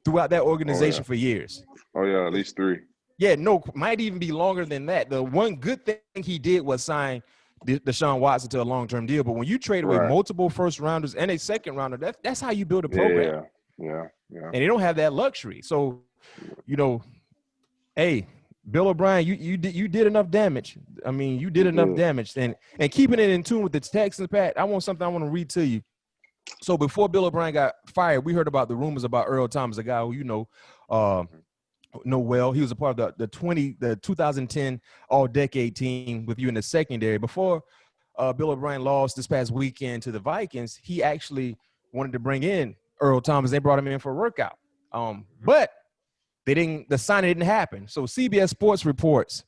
throughout that organization for years. Oh, yeah, at least 3. Yeah, no, might even be longer than that. The one good thing he did was sign Deshaun Watson to a long-term deal. But when you trade away multiple first-rounders and a 2nd rounder, that's how you build a program. Yeah. And they don't have that luxury. So, hey, Bill O'Brien, you did enough damage. I mean, you did enough damage. And keeping it in tune with the Texans, Pat, I want to read to you. So before Bill O'Brien got fired, we heard about the rumors about Earl Thomas, a guy who know well. He was a part of the 2010 All-Decade team with you in the secondary. Before Bill O'Brien lost this past weekend to the Vikings, he actually wanted to bring in Earl Thomas. They brought him in for a workout. But the signing didn't happen. So CBS Sports reports,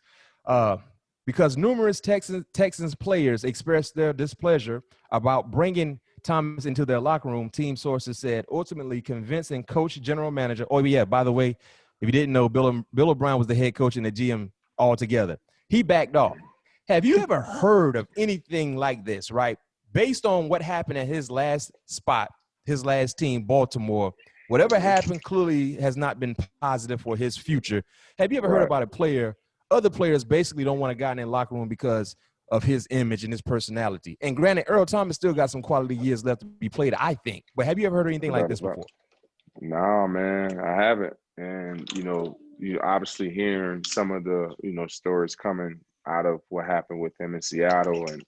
because numerous Texans players expressed their displeasure about bringing Thomas into their locker room, team sources said, ultimately convincing coach, general manager. Oh, yeah, by the way, if you didn't know, Bill O'Brien was the head coach and the GM altogether. He backed off. Have you ever heard of anything like this, right? Based on what happened at his last spot, his last team, Baltimore, whatever happened clearly has not been positive for his future. Have you ever heard about a player, other players basically don't want a guy in their locker room because of his image and his personality? And granted, Earl Thomas still got some quality years left to be played, I think. But have you ever heard anything like this before? No, man, I haven't. And, you obviously hearing some of the, stories coming out of what happened with him in Seattle and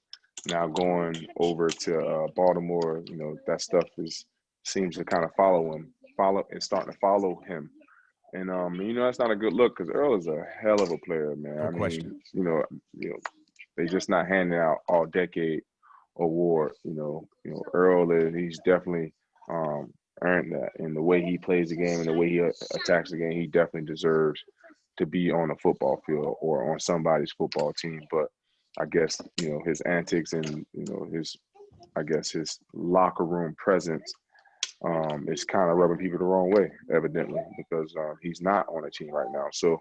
now going over to Baltimore, that stuff seems to kind of starting to follow him. And, that's not a good look because Earl is a hell of a player, man. No question. They're just not handing out all decade award. Earl he's definitely earned that. And the way he plays the game and the way he attacks the game, he definitely deserves to be on a football field or on somebody's football team. But I guess, his antics and, his locker room presence is kind of rubbing people the wrong way, evidently, because he's not on a team right now. So,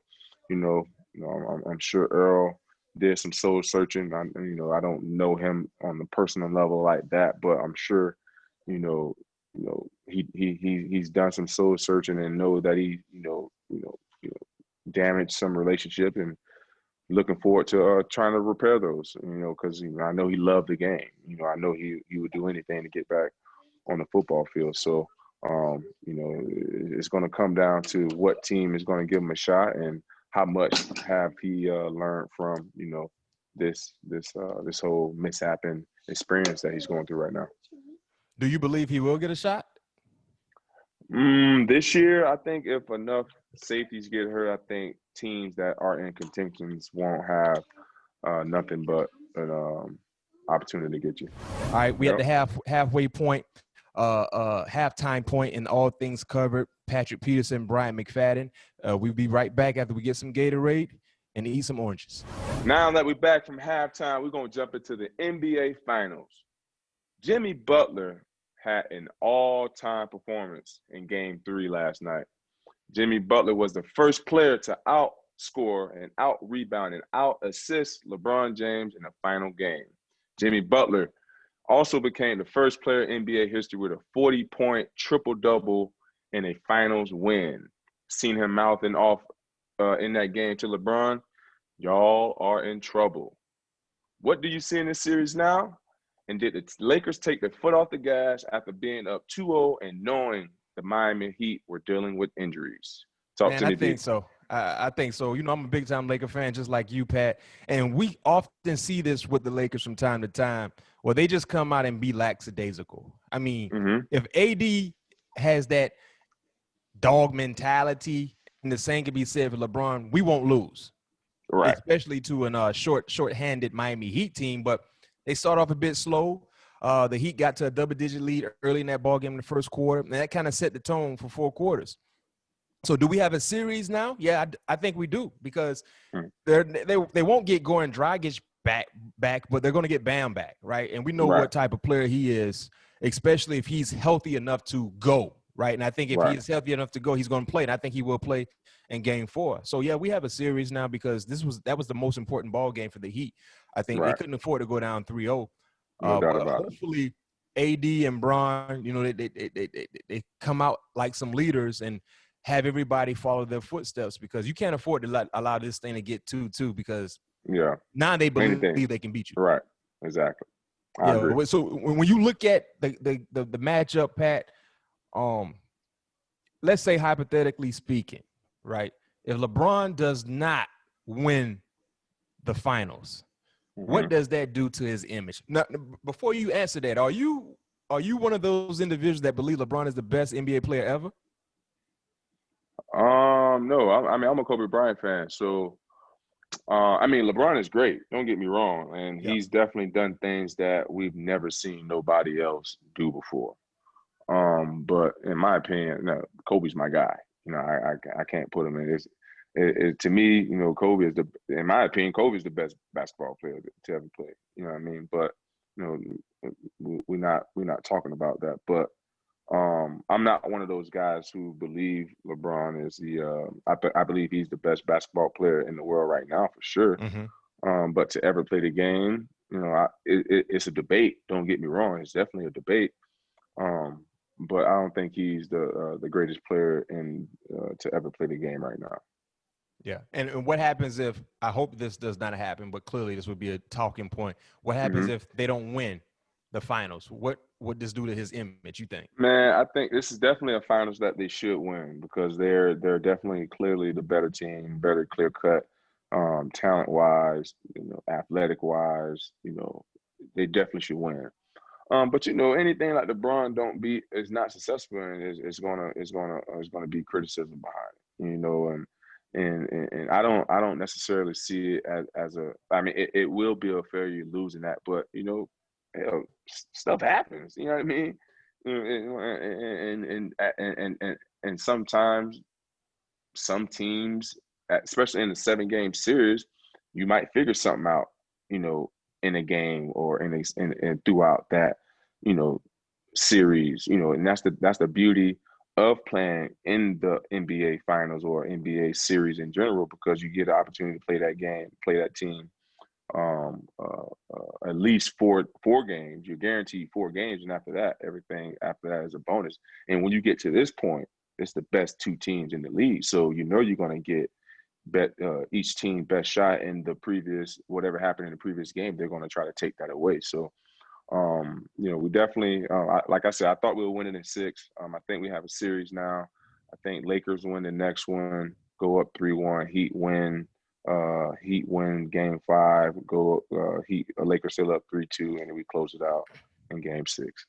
I'm sure Earl did some soul searching. I don't know him on the personal level like that, but I'm sure, he's done some soul searching and know that he, damaged some relationship and looking forward to trying to repair those, because I know he loved the game. I know he would do anything to get back on the football field. So, it's going to come down to what team is going to give him a shot and how much have he learned from, this whole mishap and experience that he's going through right now. Do you believe he will get a shot? This year, I think if enough safeties get hurt, I think teams that are in contentions won't have nothing but an opportunity to get you. All right, we at the halfway point, halftime point in all things covered. Patrick Peterson, Bryant McFadden. We'll be right back after we get some Gatorade and eat some oranges. Now that we're back from halftime, we're going to jump into the NBA Finals. Jimmy Butler had an all-time performance in Game 3 last night. Jimmy Butler was the first player to outscore and out-rebound and out-assist LeBron James in the final game. Jimmy Butler also became the first player in NBA history with a 40-point triple-double in a finals win. Seen him mouthing off in that game to LeBron, y'all are in trouble. What do you see in this series now? And did the Lakers take their foot off the gas after being up 2-0 and knowing the Miami Heat were dealing with injuries? I think so. I think so. I'm a big-time Laker fan just like you, Pat. And we often see this with the Lakers from time to time where they just come out and be lackadaisical. I mean, if AD has that dog mentality, and the same can be said for LeBron, we won't lose. Right. Especially to a short-handed Miami Heat team. But they start off a bit slow. The Heat got to a double-digit lead early in that ballgame in the first quarter, and that kind of set the tone for 4 quarters. So do we have a series now? Yeah, I think we do because they won't get Goran Dragic back, but they're going to get Bam back, right? And we know what type of player he is, especially if he's healthy enough to go, right? And I think if he is healthy enough to go, he's going to play, and I think he will play in Game 4. So, yeah, we have a series now because that was the most important ball game for the Heat. I think they couldn't afford to go down 3-0. Hopefully AD and Bron, they come out like some leaders and have everybody follow their footsteps because you can't afford to allow this thing to get 2-2 because now they believe they can beat you. Right, exactly. I agree. So when you look at the matchup, Pat, let's say hypothetically speaking, right, if LeBron does not win the finals, what does that do to his image? Now, before you answer that, are you one of those individuals that believe LeBron is the best NBA player ever? No. I'm a Kobe Bryant fan, so LeBron is great. Don't get me wrong, and he's definitely done things that we've never seen nobody else do before. But in my opinion, no, Kobe's my guy. I can't put him in this. To me, Kobe is in my opinion, Kobe is the best basketball player to ever play. You know what I mean? But we're not talking about that. But I'm not one of those guys who believe LeBron is I believe he's the best basketball player in the world right now for sure. But to ever play the game, it's a debate. Don't get me wrong, it's definitely a debate. but I don't think he's the greatest player to ever play the game right now. Yeah. And what happens if, I hope this does not happen, but clearly this would be a talking point. What happens if they don't win the finals? What would this do to his image, you think? Man, I think this is definitely a finals that they should win because they're definitely clearly the better team, better clear cut, talent wise, athletic wise, they definitely should win. But anything like LeBron don't beat is not successful, and it's gonna be criticism behind it, and I don't necessarily see it as a. I mean, it will be a failure losing that, but hell, stuff happens. You know what I mean? And sometimes some teams, especially in a 7-game series, you might figure something out, in a game or in throughout that, series, and that's the beauty of playing in the NBA finals or NBA series in general, because you get an opportunity to play that game, play that team, at least four games. You're guaranteed 4 games, and everything after that is a bonus. And when you get to this point, it's the best 2 teams in the league, so you're going to get each team best shot in the previous, whatever happened in the previous game, they're going to try to take that away. So we definitely, like I said, I thought we were winning in 6. I think we have a series now. I think Lakers win the next one, go up 3-1. Heat win game 5, go Lakers still up 3-2, and then we close it out in game 6.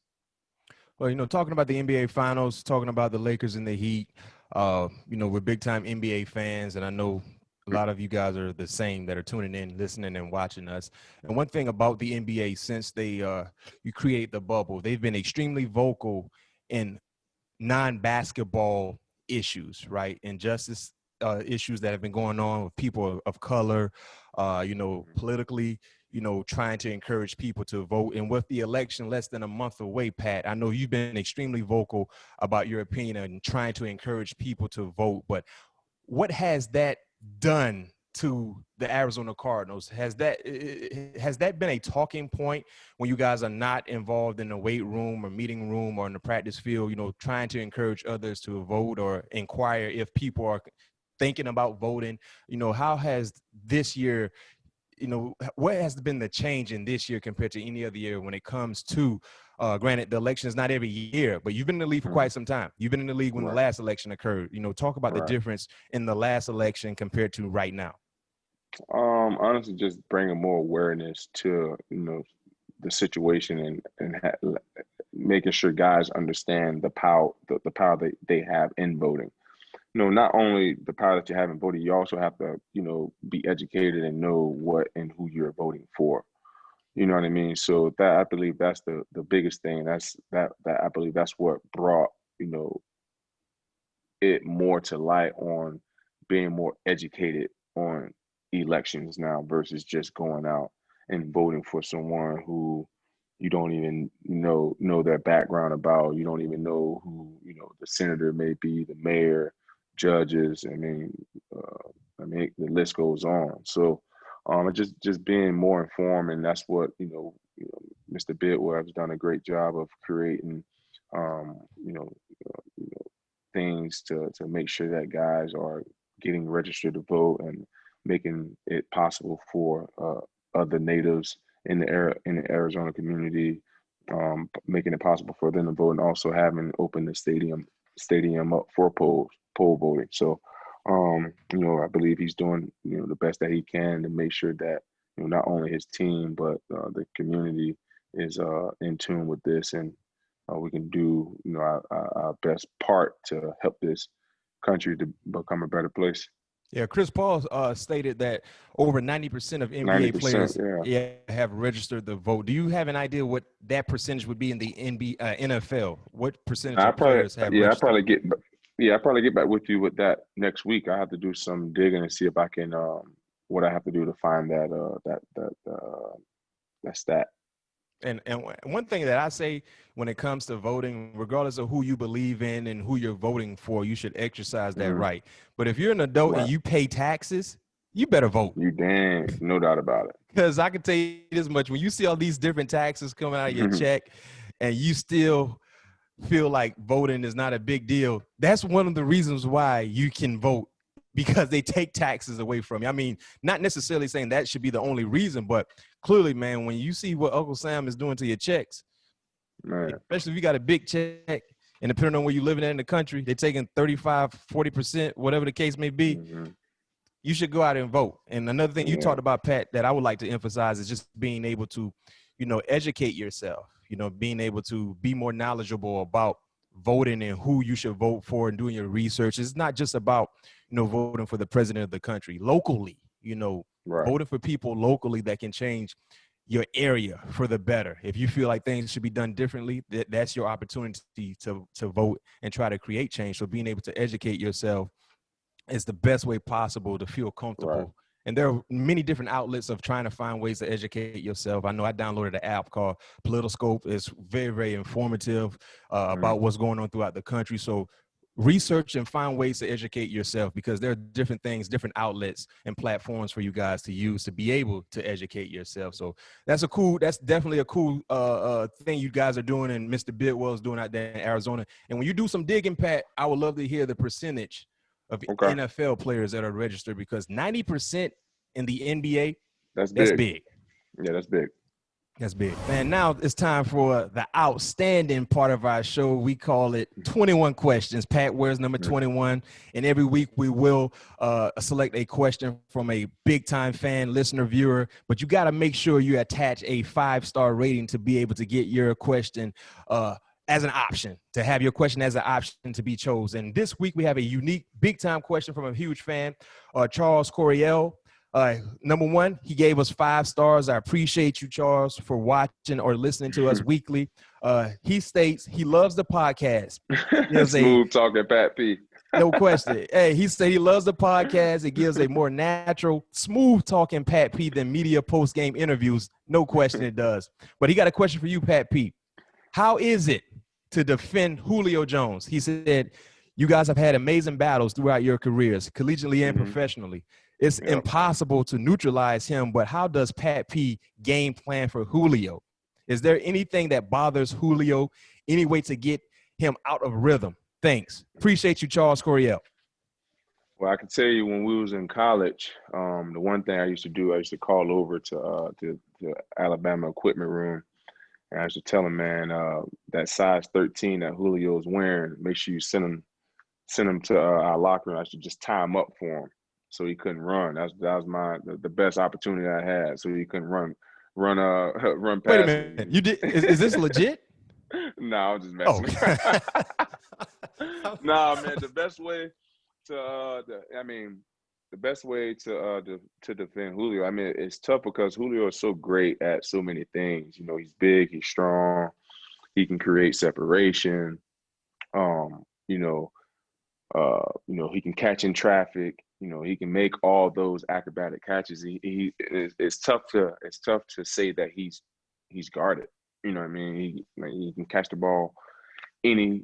Well, talking about the NBA finals, talking about the Lakers and the Heat, we're big time NBA fans, and I know a lot of you guys are the same that are tuning in, listening, and watching us. And one thing about the NBA, since you create the bubble, they've been extremely vocal in non-basketball issues, right? Injustice issues that have been going on with people of color, politically, trying to encourage people to vote. And with the election less than a month away, Pat, I know you've been extremely vocal about your opinion and trying to encourage people to vote. But what has that done to the Arizona Cardinals? Has that been a talking point when you guys are not involved in the weight room or meeting room or in the practice field, trying to encourage others to vote or inquire if people are thinking about voting? How has this year, what has been the change in this year compared to any other year when it comes to, granted, the election is not every year, but you've been in the league for quite some time. You've been in the league when the last election occurred. Talk about the difference in the last election compared to right now. Honestly, just bringing more awareness to, the situation and making sure guys understand the power that they have in voting. Not only the power that you have in voting, you also have to, be educated and know what and who you're voting for. You know what I mean? So that, I believe that's the biggest thing. I believe that's what brought, it more to light on being more educated on elections now versus just going out and voting for someone who you don't even know their background about. You don't even know who, the senator may be, the mayor, judges. I mean, the list goes on. So just being more informed, and that's what Mr. Bidwell has done a great job of creating, things to make sure that guys are getting registered to vote and making it possible for other natives in the Arizona community, making it possible for them to vote, and also having open the stadium up for poll voting. So, I believe he's doing the best that he can to make sure that not only his team but the community is in tune with this, and we can do our best part to help this country to become a better place. Yeah, Chris Paul stated that over 90% of NBA players have registered to vote. Do you have an idea what that percentage would be in the NFL? What percentage of players have registered? I'll probably get back with you with that next week. I have to do some digging and see if I can what I have to do to find that stat. And one thing that I say when it comes to voting, regardless of who you believe in and who you're voting for, you should exercise that right. But if you're an adult and you pay taxes, you better vote. You damn, no doubt about it. Because I can tell you this much: when you see all these different taxes coming out of your check, and you still feel like voting is not a big deal, that's one of the reasons why you can vote, because they take taxes away from you. I mean, not necessarily saying that should be the only reason, but clearly, man, when you see what Uncle Sam is doing to your checks, man, especially if you got a big check, and depending on where you're living at in the country, they're taking 35, 40%, whatever the case may be. Mm-hmm. You should go out and vote. And another thing you talked about, Pat, that I would like to emphasize is just being able to, educate yourself, being able to be more knowledgeable about voting and who you should vote for and doing your research. It's not just about, voting for the president of the country. Locally, right. voting for people locally that can change your area for the better. If you feel like things should be done differently, that's your opportunity to vote and try to create change. So being able to educate yourself is the best way possible to feel comfortable. Right. And there are many different outlets of trying to find ways to educate yourself. I know I downloaded an app called Politiscope. It's very, very informative about what's going on throughout the country. So research and find ways to educate yourself, because there are different things, different outlets and platforms for you guys to use to be able to educate yourself. So that's definitely a cool thing you guys are doing, and Mr. Bidwell is doing out there in Arizona. And when you do some digging, Pat, I would love to hear the percentage of NFL players that are registered, because 90% in the NBA, that's big. Yeah, that's big. That's big. And now it's time for the outstanding part of our show. We call it 21 questions. Pat wears number 21. And every week we will select a question from a big-time fan, listener, viewer. But you got to make sure you attach a 5-star rating to be able to get your question as an option, to have your question as an option to be chosen. This week we have a unique big-time question from a huge fan, Charles Coriel. Number one, he gave us 5 stars. I appreciate you, Charles, for watching or listening to us weekly. He states he loves the podcast. Smooth talking, Pat P. No question. Hey, he said he loves the podcast. It gives a more natural, smooth talking Pat P than media post-game interviews. No question it does. But he got a question for you, Pat P. How is it to defend Julio Jones? He said, you guys have had amazing battles throughout your careers, collegiately and professionally. It's impossible to neutralize him, but how does Pat P game plan for Julio? Is there anything that bothers Julio? Any way to get him out of rhythm? Thanks. Appreciate you, Charles Coriel. Well, I can tell you, when we was in college, the one thing I used to do, I used to call over to the Alabama equipment room, and I used to tell him, man, that size 13 that Julio is wearing, make sure you send him to our locker room. I should just tie him up for him, so he couldn't run. That was the best opportunity I had, so he couldn't run past. Wait a minute, you did? Is this legit? No, I'm just messing. Nah, man. The best way to defend Julio. I mean, it's tough because Julio is so great at so many things. He's big, he's strong, he can create separation. He can catch in traffic. He can make all those acrobatic catches. It's tough to say that he's guarded. You know what I mean? He can catch the ball any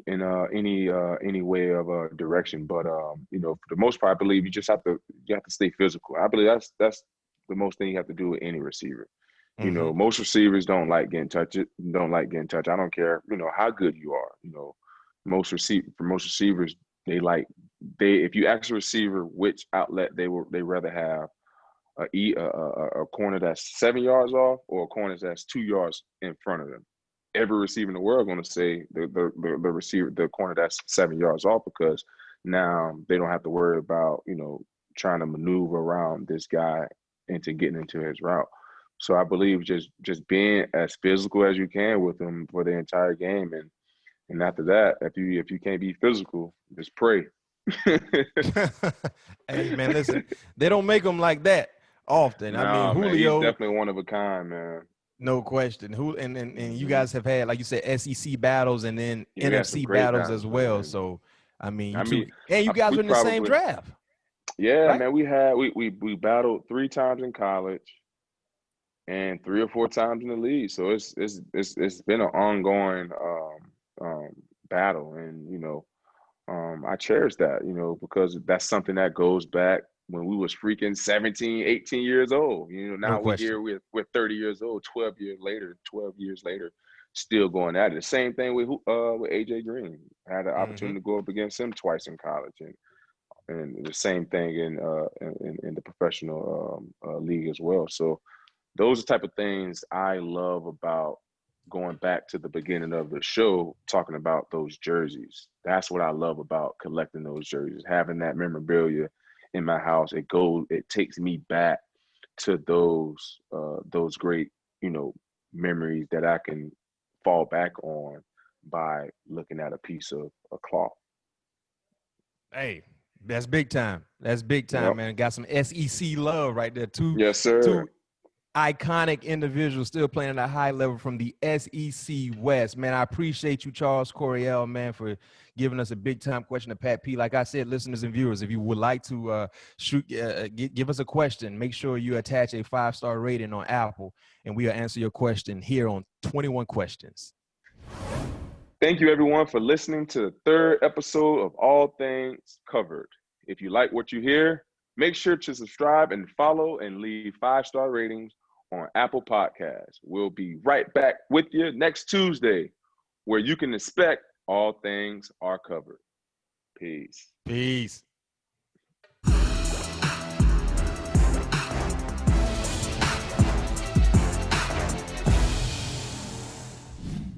way of direction. But for the most part, I believe you have to stay physical. I believe that's the most thing you have to do with any receiver. Most receivers don't like getting touched. I don't care, how good you are. Most receivers, if you ask a receiver which outlet they rather have, a corner that's 7 yards off or a corner that's 2 yards in front of them. Every receiver in the world is going to say the corner that's 7 yards off, because now they don't have to worry about trying to maneuver around this guy into getting into his route. So I believe just being as physical as you can with him for the entire game, and after that, if you can't be physical, just pray. Hey man, listen, they don't make them like that often. No, I mean, man, Julio, he's definitely one of a kind, man. No question. And you guys have had, like you said, SEC battles and then NFC battles as well. Man. So I mean, you guys were in the same draft. Yeah, right? Man, we battled 3 times in college and 3 or 4 times in the league. So it's been an ongoing battle, and I cherish that, because that's something that goes back when we was freaking 17, 18 years old. Now we're here, we're 30 years old, 12 years later. still going at it. The same thing with AJ Green. I had an opportunity to go up against him twice in college, and the same thing in the professional league as well. So those are the type of things I love about going back to the beginning of the show, talking about those jerseys. That's what I love about collecting those jerseys, having that memorabilia in my house. It takes me back to those great, memories that I can fall back on by looking at a piece of cloth. Hey, that's big time. That's big time, man. Got some SEC love right there. Yes, sir. Two iconic individuals still playing at a high level from the SEC West. Man, I appreciate you, Charles Coryell, man, for giving us a big time question to Pat P. Like I said, listeners and viewers, if you would like to give us a question, make sure you attach a 5-star rating on Apple, and we'll answer your question here on 21 Questions. Thank you, everyone, for listening to the third episode of All Things Covered. If you like what you hear, make sure to subscribe and follow and leave 5-star ratings on Apple Podcasts. We'll be right back with you next Tuesday, where you can expect All Things Are Covered. Peace. Peace.